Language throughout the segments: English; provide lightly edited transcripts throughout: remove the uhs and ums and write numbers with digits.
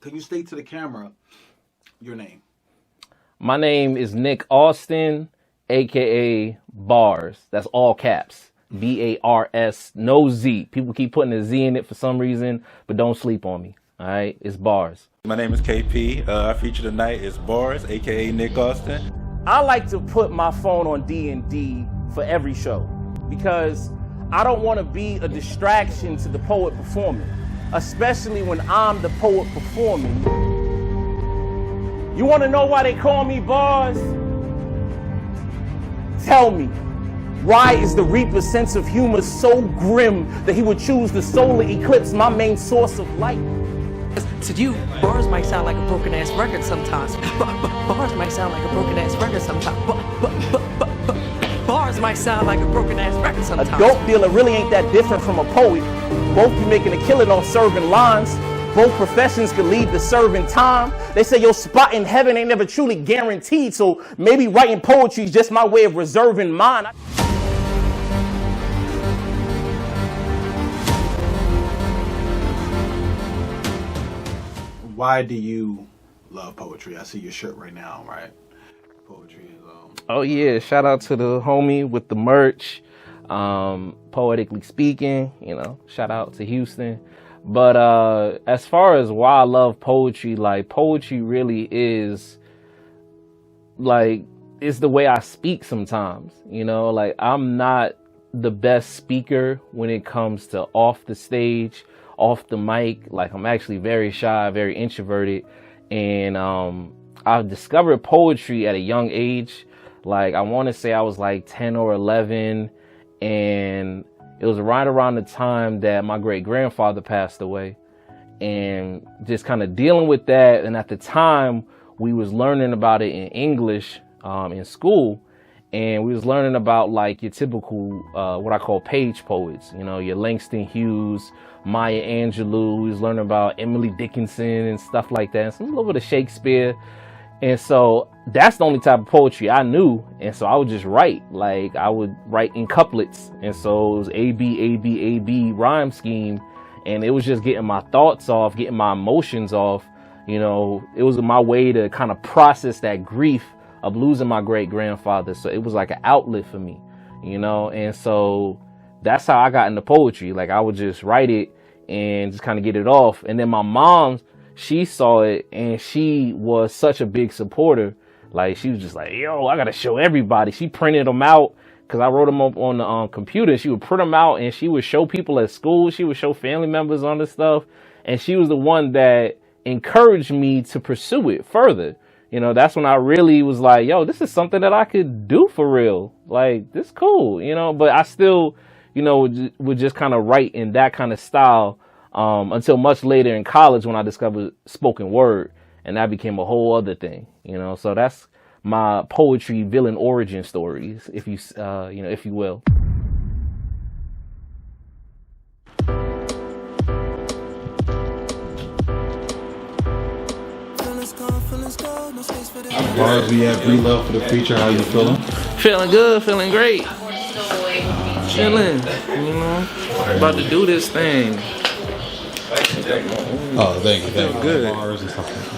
Can you state to the camera your name? My name is Nick Austin, a.k.a. Bars. That's all caps. B-A-R-S, no Z. People keep putting a Z in it for some reason, but don't sleep on me. All right? It's Bars. My name is KP. Our feature tonight is Bars, a.k.a. Nick Austin. I like to put my phone on D&D for every show because I don't want to be a distraction to the poet performing, especially when I'm the poet performing. You want to know why they call me Bars? Tell me, why is the Reaper's sense of humor so grim that he would choose the solar eclipse, my main source of light? To you, bars might sound like a broken ass record sometimes. Bars might sound like a broken ass record sometimes. Bars might sound like a broken ass record sometimes. A dope dealer really ain't that different from a poet. Both be making a killing on serving lines. Both professions could lead to serving time. They say your spot in heaven ain't never truly guaranteed, so maybe writing poetry is just my way of reserving mine. Why do you love poetry? I see your shirt right now, right? Poetry is Oh yeah, shout out to the homie with the merch. Poetically speaking, you know, shout out to Houston. But as far as why I love poetry, like poetry really is like it's the way I speak sometimes, you know, like I'm not the best speaker when it comes to off the stage, off the mic. Like I'm actually very shy, very introverted, and I discovered poetry at a young age. Like I want to say I was like 10 or 11, and it was right around the time that my great grandfather passed away, and just kind of dealing with that. And at the time we was learning about it in English in school, and we was learning about like your typical what I call page poets, you know, your Langston Hughes, Maya Angelou. We was learning about Emily Dickinson and stuff like that, and some little bit of Shakespeare. And so that's the only type of poetry I knew. And so I would just write, like I would write in couplets. And so it was A, B, A, B, A, B rhyme scheme. And it was just getting my thoughts off, getting my emotions off. You know, it was my way to kind of process that grief of losing my great grandfather. So it was like an outlet for me, you know. And so that's how I got into poetry. Like I would just write it and just kind of get it off. And then my mom, she saw it and she was such a big supporter. Like she was just like, yo, I gotta show everybody. She printed them out because I wrote them up on the computer. She would print them out and she would show people at school. She would show family members on this stuff. And she was the one that encouraged me to pursue it further. You know, that's when I really was like, yo, this is something that I could do for real. Like, this cool, you know, but I still, you know, would just kind of write in that kind of style. Until much later in college when I discovered spoken word, and that became a whole other thing, you know. So that's my poetry villain origin stories, if you you know, if you will. Bars, we have free love for the feature. How you feeling? Feeling good, feeling great. Chilling, you know. About to do this thing. Oh, thank you. Feel good.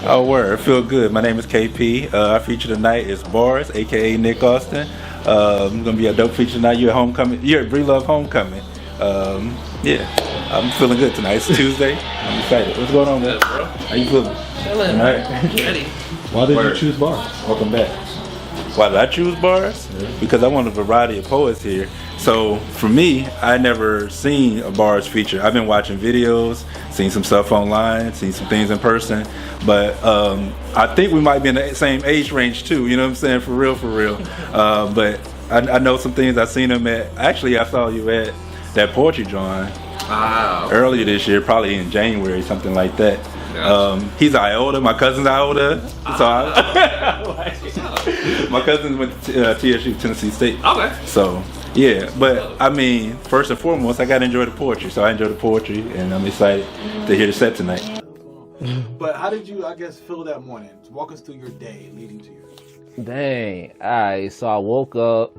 Oh, word. Feel good. My name is KP. Our feature tonight is Bars, a.k.a. Nick Austin. Gonna be a dope feature tonight. You're at homecoming. You're at Bree Love homecoming. Yeah, I'm feeling good tonight. It's Tuesday. I'm excited. What's going on, man? How you feeling? Chilling. All right. Ready. Why did you choose Bars? Welcome back. Why did I choose Bars? Yeah. Because I want a variety of poets here. So for me, I never seen a Bars feature. I've been watching videos, seen some stuff online, seen some things in person, but I think we might be in the same age range too, you know what I'm saying, for real. But I know some things. I've seen him at, actually I saw you at that poetry drawing earlier this year, probably in January, something like that. He's Iota, my cousin's Iota. So my cousin went to TSU, Tennessee State. Okay. So yeah, but I mean, first and foremost, I gotta enjoy the poetry. So I enjoy the poetry, and I'm excited to hear the set tonight. But how did you, I guess, feel that morning? Walk us through your day leading to your. Dang. All right. So I woke up.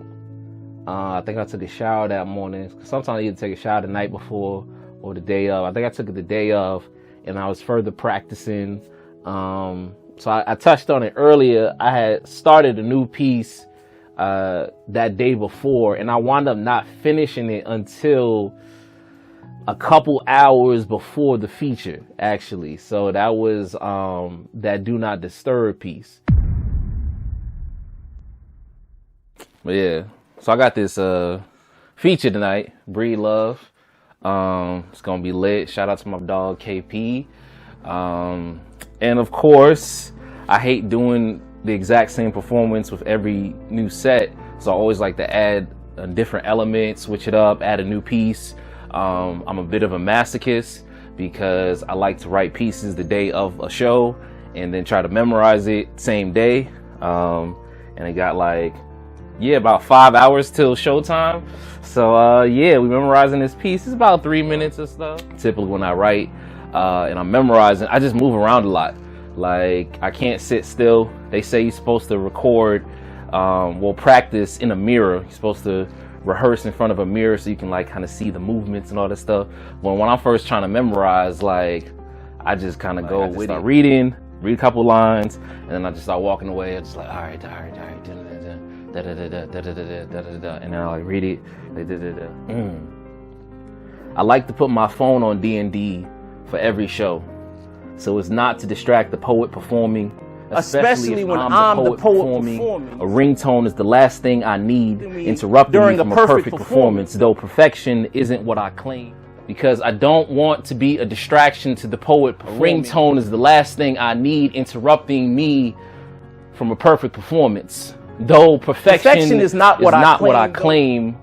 I think I took a shower that morning. Sometimes I either take a shower the night before or the day of. I think I took it the day of. and I was further practicing. So I touched on it earlier. I had started a new piece that day before, and I wound up not finishing it until a couple hours before the feature, actually. So that was that Do Not Disturb piece. But yeah, so I got this feature tonight, Breed Love. It's gonna be lit. Shout out to my dog KP. And of course, I hate doing the exact same performance with every new set. So I always like to add a different element, switch it up, add a new piece. I'm a bit of a masochist because I like to write pieces the day of a show and then try to memorize it same day. And it got like, about 5 hours till showtime. So we memorizing this piece. It's about 3 minutes or so. Typically when I write and I'm memorizing, I just move around a lot. Like, I can't sit still. They say you're supposed to record, practice in a mirror. You're supposed to rehearse in front of a mirror so you can like kind of see the movements and all that stuff. But when I'm first trying to memorize, like, I just kind of go with it. Read a couple lines, and then I just start walking away. I'm just like, all right. And then I like read it. I like to put my phone on D&D for every show, so it's not to distract the poet performing. Especially when I'm the poet performing. A ringtone is the last thing I need interrupting me from a perfect performance, though perfection isn't what I claim. Because I don't want to be a distraction to the poet performing. Ringtone is the last thing I need interrupting me from a perfect performance. Though perfection is not what I claim,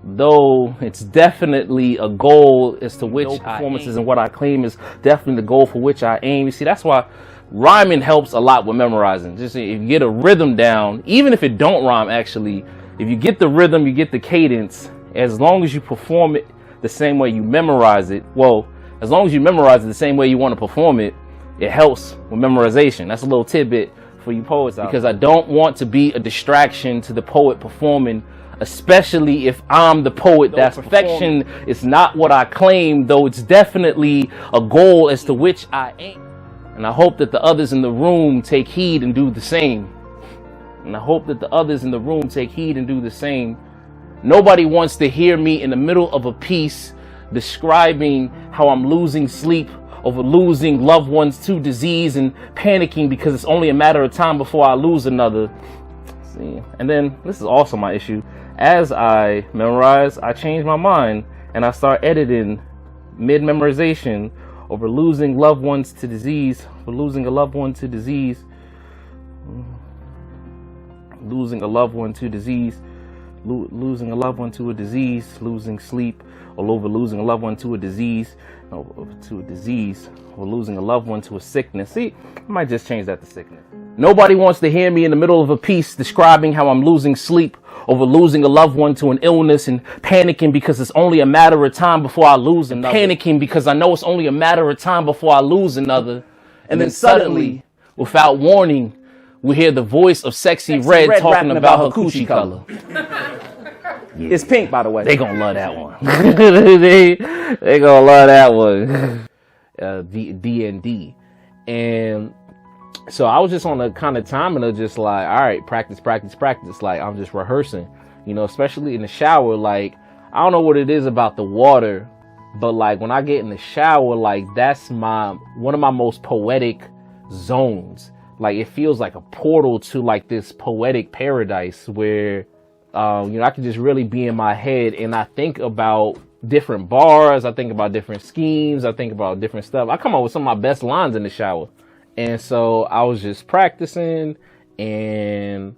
though it's definitely a goal as to which performances and what I claim is definitely the goal for which I aim. You see, that's why rhyming helps a lot with memorizing. Just if you get a rhythm down, even if it don't rhyme, actually, if you get the rhythm, you get the cadence, as long as you perform it the same way you memorize it, as long as you memorize it the same way you want to perform it, it helps with memorization. That's a little tidbit for you poets out there. Because I don't want to be a distraction to the poet performing, especially if I'm the poet that's perfection is not what I claim, though it's definitely a goal as to which I aim. And I hope that the others in the room take heed and do the same. Nobody wants to hear me in the middle of a piece describing how I'm losing sleep over losing loved ones to disease and panicking because it's only a matter of time before I lose another. See, and then this is also my issue. As I memorize, I change my mind and I start editing mid-memorization over losing loved ones to disease, losing a loved one to disease, losing a loved one to disease, losing a loved one to a disease, losing sleep, or over losing a loved one to a disease, or losing a loved one to a sickness. See, I might just change that to sickness. Nobody wants to hear me in the middle of a piece describing how I'm losing sleep over losing a loved one to an illness and panicking because it's only a matter of time before I lose another. Panicking because I know it's only a matter of time before I lose another. And then suddenly, without warning, we hear the voice of Sexy Red talking about her coochie color. Yeah. It's pink, by the way. They gonna love that one. they gonna love that one. D&D. And so I was just on a kind of timing of just like, all right, practice. Like, I'm just rehearsing, especially in the shower. Like, I don't know what it is about the water, but like when I get in the shower, like that's one of my most poetic zones. Like, it feels like a portal to like this poetic paradise where, I can just really be in my head and I think about different bars. I think about different schemes. I think about different stuff. I come up with some of my best lines in the shower. And so I was just practicing and,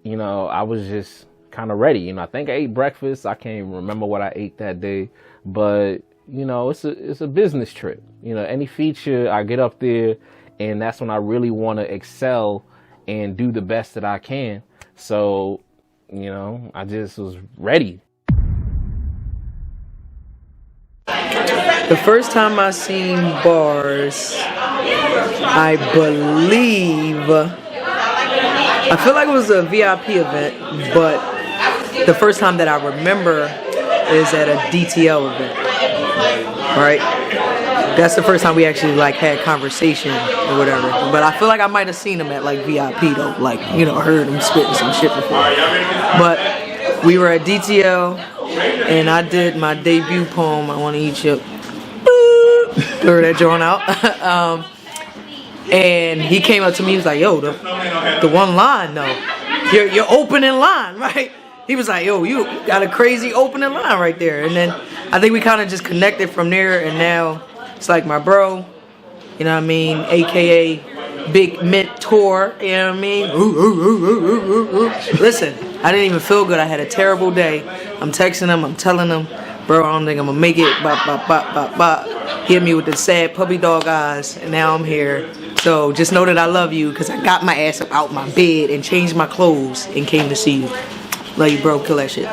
I was just kind of ready. I think I ate breakfast. I can't even remember what I ate that day, but it's a business trip. Any feature I get up there and that's when I really want to excel and do the best that I can. So, I just was ready. The first time I seen bars, I feel like it was a VIP event, but the first time that I remember is at a DTL event, right? that's the first time we actually like had conversation or whatever. But I feel like I might have seen him at like VIP though, like heard him spitting some shit before. But we were at DTL and I did my debut poem. I want to eat you. Throw that joint out. And he came up to me. He was like, "Yo, the one line though, your opening line, right?" He was like, "Yo, you got a crazy opening line right there." And then I think we kind of just connected from there. And now it's like my bro, you know what I mean, AKA big mentor. You know what I mean? Listen, I didn't even feel good. I had a terrible day. I'm texting him. I'm telling him, "Bro, I don't think I'm gonna make it." Bop, bop, bop, bop, bop. Hit me with the sad puppy dog eyes, and now I'm here. So just know that I love you because I got my ass up out my bed and changed my clothes and came to see you. Love you, bro. Kill that shit.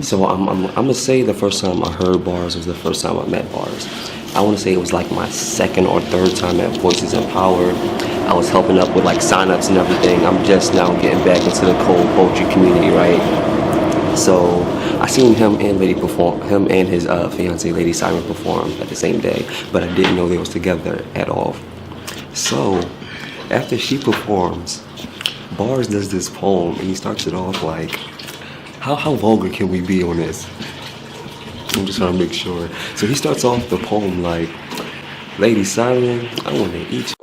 So I'm gonna say the first time I heard bars was the first time I met bars. I want to say it was like my second or third time at Voices of Power. I was helping up with like sign-ups and everything. I'm just now getting back into the cold poetry community, right? So I seen him and his fiance Lady Simon perform at the same day, but I didn't know they was together at all. So after she performs, Bars does this poem and he starts it off like, how vulgar can we be on this? I'm just trying to make sure. So he starts off the poem like, "Lady Simon, I want to eat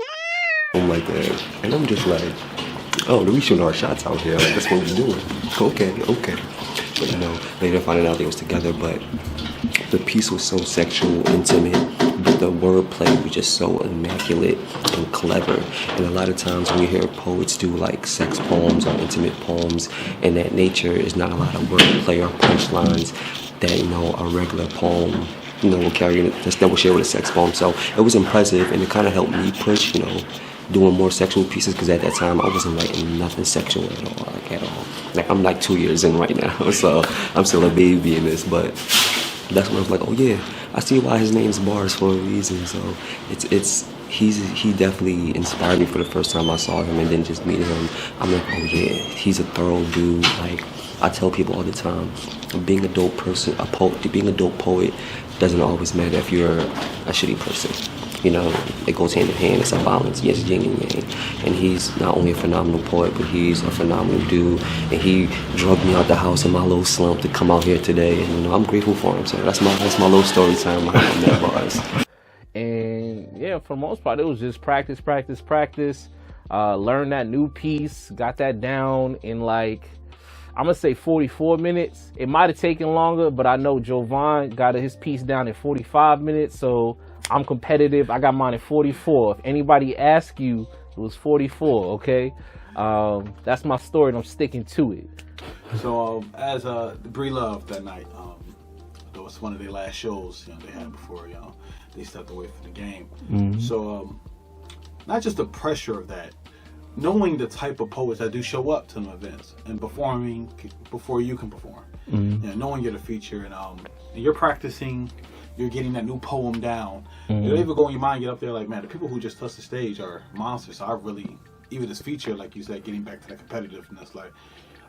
you," like that. And I'm just like, oh, we shooting our shots out here. Like, that's what we're doing. Okay. But later finding out they was together, but the piece was so sexual, intimate, but the wordplay was just so immaculate and clever. And a lot of times when you hear poets do like sex poems or intimate poems and that nature, is not a lot of wordplay or punchlines that a regular poem will carry, that will share with a sex poem. So it was impressive, and it kind of helped me push doing more sexual pieces, because at that time I wasn't writing nothing sexual at all. Like I'm like 2 years in right now, so I'm still a baby in this, but that's when I was like, oh yeah, I see why his name's Bars for a reason. So he definitely inspired me for the first time I saw him, and then just meeting him, I'm like, oh yeah, he's a thorough dude. Like I tell people all the time, being a dope person, being a dope poet doesn't always matter if you're a shitty person. It goes hand in hand. It's a balance. Yes, yin and yang. And he's not only a phenomenal poet, but he's a phenomenal dude. And he drugged me out the house in my little slump to come out here today. And I'm grateful for him. So that's my little story time on that Bars. And yeah, for the most part, it was just practice. Learn that new piece, got that down in like, I'm gonna say 44 minutes. It might have taken longer, but I know Jovan got his piece down in 45 minutes. So I'm competitive. I got mine at 44. If anybody asks you, it was 44, okay? That's my story, and I'm sticking to it. So, as Bree Love that night, that was one of their last shows they had before they stepped away from the game. Mm-hmm. So, not just the pressure of that, knowing the type of poets that do show up to the events and performing before you can perform. Mm-hmm. Knowing you're the feature, and you're practicing. You're getting that new poem down. Mm-hmm. It'll even go in your mind, get up there like, man, the people who just touch the stage are monsters. So I really, even this feature, like you said, getting back to the competitiveness, like,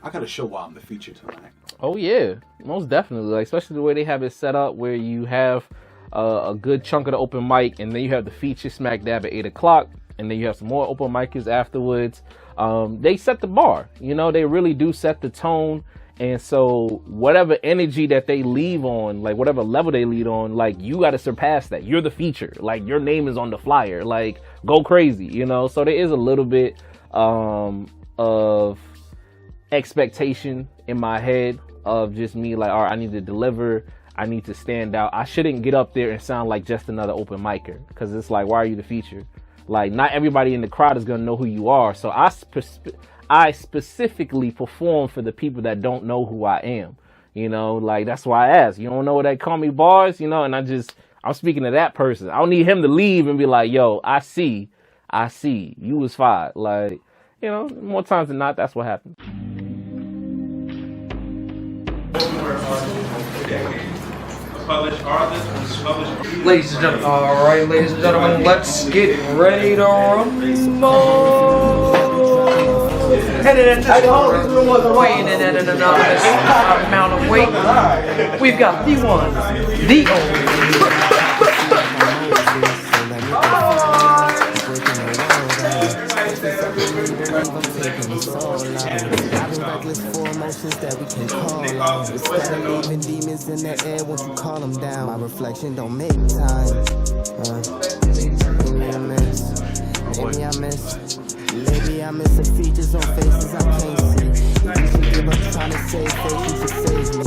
I got to show why I'm the feature tonight. Oh, yeah. Most definitely. Like, especially the way they have it set up, where you have a good chunk of the open mic, and then you have the feature smack dab at 8 o'clock, and then you have some more open micers afterwards. They set the bar. They really do set the tone. And so whatever energy that they leave on, like whatever level they lead on, like you got to surpass that. You're the feature. Like your name is on the flyer. Like go crazy, So there is a little bit of expectation in my head of just me like, all right, I need to deliver. I need to stand out. I shouldn't get up there and sound like just another open micer, because it's like, why are you the feature? Like not everybody in the crowd is going to know who you are. So I specifically perform for the people that don't know who I am, like that's why I ask. You don't know what they call me Bars, and I'm speaking to that person. I don't need him to leave and be like, yo, I see, you was fired. Like, more times than not, that's what happens. Ladies and gentlemen, all right, ladies and gentlemen, let's get ready to rumble. Headed at this point, weighing in at an anonymous amount of weight, we've got the one, the only, taking the soul out. I've been reckless for emotions that we can call out. Instead of leaving demons in the air, won't you call them down? My reflection don't make time. Maybe I miss. Maybe I miss the features on faces I can't see. If you should give up trying to save face, you should save me.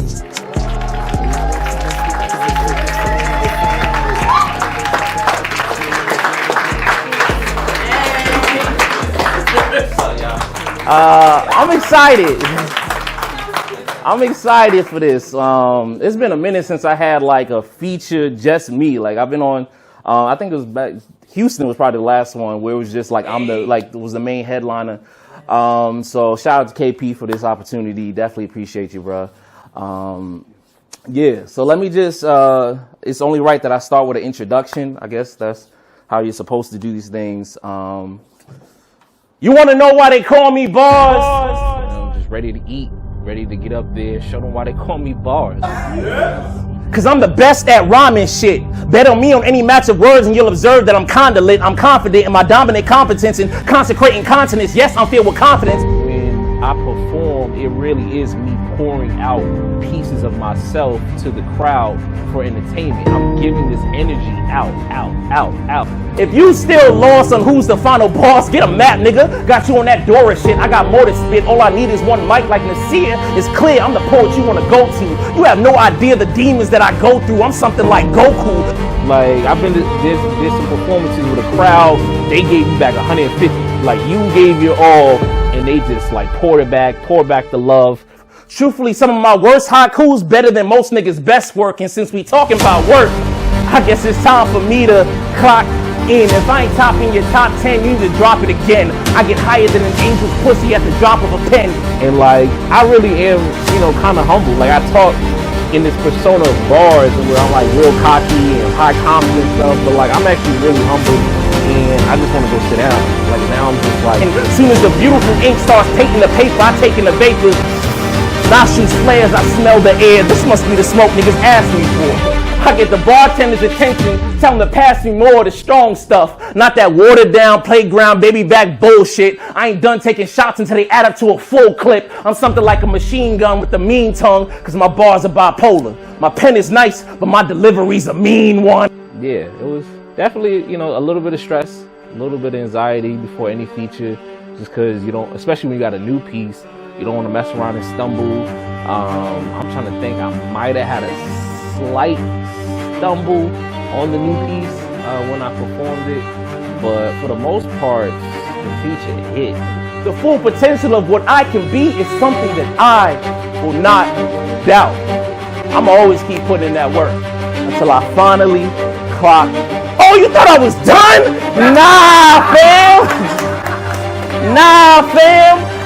I'm excited. I'm excited for this. It's been a minute since I had like a feature just me. Like I've been on, I think it was back, Houston was probably the last one where it was just like was the main headliner. So shout out to KP for this opportunity. Definitely appreciate you, bro. Yeah, so let me just, it's only right that I start with an introduction. I guess that's how you're supposed to do these things. You want to know why they call me Bars? You know, just ready to eat, ready to get up there, show them why they call me Bars. Cause I'm the best at rhyming shit. Bet on me on any match of words and you'll observe that I'm kinda lit. I'm confident in my dominant competence and consecrating continents. Yes, I'm filled with confidence. When I perform, it really is me pouring out pieces of myself to the crowd for entertainment. I'm giving this energy out. If you still lost on who's the final boss, get a map, nigga. Got you on that Dora shit. I got more to spit. All I need is one mic like Nasir. It's clear I'm the poet you want to go to. You have no idea the demons that I go through. I'm something like Goku. Like, I've been did some performances with a crowd. They gave you back 150. Like, you gave your all, and they just like pour back the love. Truthfully, some of my worst haikus better than most niggas' best work. And since we talking about work, I guess it's time for me to clock in. If I ain't topping your top 10, you need to drop it again. I get higher than an angel's pussy at the drop of a pen. And like, I really am, kind of humble. Like, I talk in this persona of bars and where I'm like real cocky and high confidence stuff, but like, I'm actually really humble. And I just want to go sit down. Like, now I'm just like, and as soon as the beautiful ink starts taking the paper, I take in the vapors. Nostrils flares, I smell the air. This must be the smoke niggas asked me for. I get the bartender's attention, tell him to pass me more of the strong stuff. Not that watered down playground baby back bullshit. I ain't done taking shots until they add up to a full clip. I'm something like a machine gun with a mean tongue, cause my bars are bipolar. My pen is nice, but my delivery's a mean one. Yeah, it was definitely, a little bit of stress, a little bit of anxiety before any feature, just cause you don't, especially when you got a new piece, you don't want to mess around and stumble. I'm trying to think, I might have had a slight stumble on the new piece when I performed it, but for the most part, the feature hit. The full potential of what I can be is something that I will not doubt. I'ma always keep putting in that work until I finally clock. Oh, you thought I was done? Nah, fam.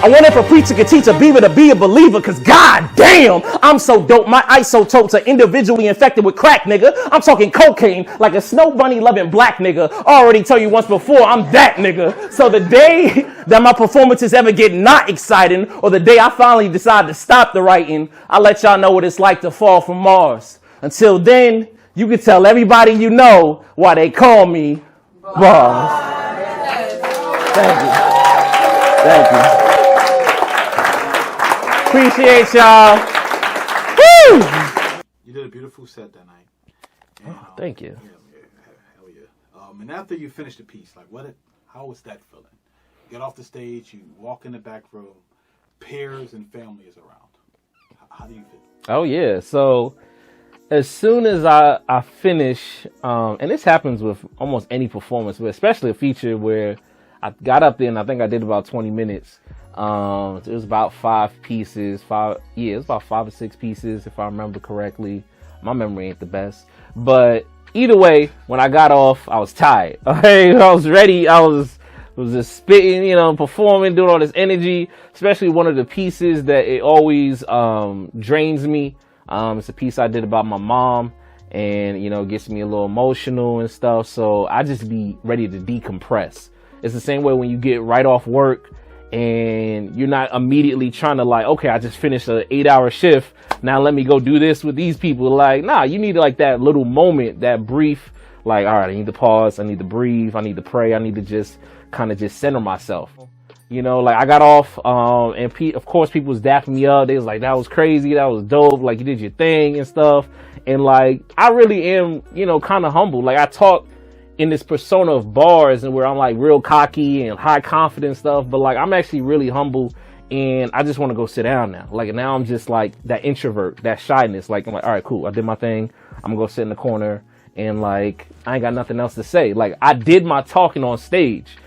I wonder if a preacher could teach a beaver to be a believer, cause god damn, I'm so dope. My isotopes are individually infected with crack, nigga. I'm talking cocaine, like a snow bunny loving black nigga. Already told you once before, I'm that nigga. So the day that my performances ever get not exciting, or the day I finally decide to stop the writing, I'll let y'all know what it's like to fall from Mars. Until then, you can tell everybody you know why they call me Bars. Thank you. Appreciate y'all. Woo! You did a beautiful set that night. And, thank you. Hell yeah. And after you finished the piece, like how was that feeling? Get off the stage, you walk in the back room, peers and family is around. How do you feel? Oh yeah. So as soon as I finish, and this happens with almost any performance, but especially a feature where I got up there and I think I did about 20 minutes. It was about 5 pieces. It was about 5 or 6 pieces if I remember correctly. My memory ain't the best, but either way, when I got off, I was tired. Okay, I was ready. I was just spitting, performing, doing all this energy. Especially one of the pieces that it always drains me. It's a piece I did about my mom, and gets me a little emotional and stuff. So I just be ready to decompress. It's the same way when you get right off work and you're not immediately trying to like, okay, I just finished an 8-hour shift. Now let me go do this with these people. Like, nah, you need like that little moment, that brief, like, all right, I need to pause. I need to breathe. I need to pray. I need to just kind of just center myself. You know, like I got off, and of course people was dapping me up. They was like, that was crazy, that was dope, like you did your thing and stuff. And like, I really am, you know, kind of humble. Like I talk in this persona of bars and where I'm like real cocky and high confidence stuff, but like I'm actually really humble and I just want to go sit down now. Like now I'm just like that introvert, that shyness. Like I'm like, all right, cool, I did my thing. I'm gonna go sit in the corner and like I ain't got nothing else to say. Like I did my talking on stage.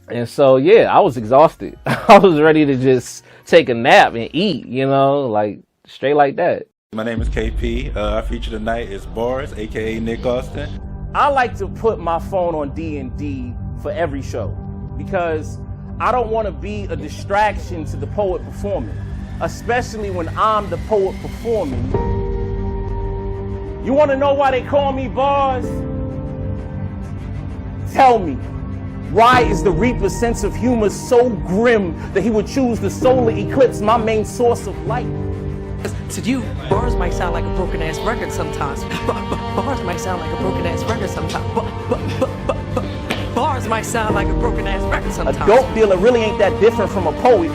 And so, yeah, I was exhausted. I was ready to just take a nap and eat, you know, like straight like that. My name is KP. Our feature tonight is Bars, aka Nick Austin. I like to put my phone on D&D for every show because I don't want to be a distraction to the poet performing, especially when I'm the poet performing. You want to know why they call me Bars? Tell me. Why is the Reaper's sense of humor so grim that he would choose the solar eclipse, my main source of light? To you, bars might sound like a broken ass record sometimes. Bars might sound like a broken ass record sometimes. Bars might sound like a broken ass record sometimes. A dope dealer really ain't that different from a poet.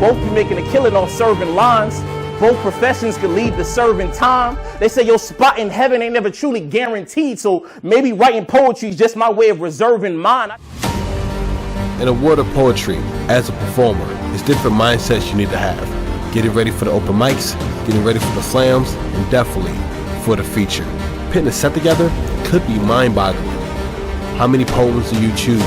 Both be making a killing on serving lines. Both professions could lead to serving time. They say your spot in heaven ain't never truly guaranteed, so maybe writing poetry is just my way of reserving mine. In a world of poetry, as a performer, it's different mindsets you need to have. Getting ready for the open mics, getting ready for the slams, and definitely for the feature. Putting a set together could be mind-boggling. How many poems do you choose?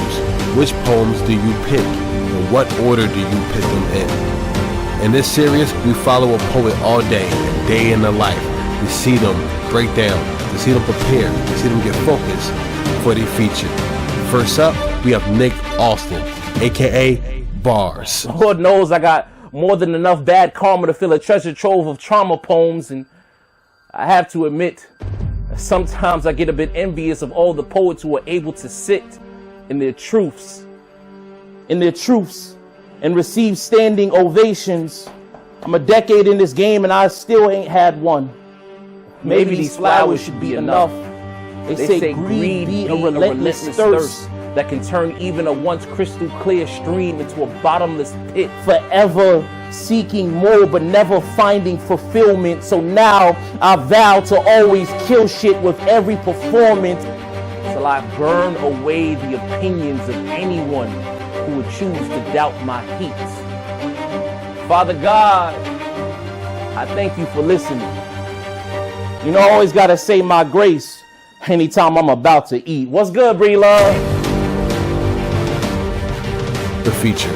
Which poems do you pick? In what order do you pick them in? In this series, we follow a poet all day in their life. We see them break down, to see them prepare, to see them get focused for the feature. First up, we have Nick Austin, aka Bars. Lord knows I got more than enough bad karma to fill a treasure trove of trauma poems, and I have to admit, sometimes I get a bit envious of all the poets who are able to sit in their truths, and receive standing ovations. I'm a decade in this game and I still ain't had one. Maybe these flowers should be enough. They say greed be a relentless thirst that can turn even a once crystal clear stream into a bottomless pit. Forever seeking more but never finding fulfillment. So now I vow to always kill shit with every performance till I burn away the opinions of anyone who would choose to doubt my heat. Father God, I thank you for listening. You know, I always gotta say my grace anytime I'm about to eat. What's good, Bree Love? The feature.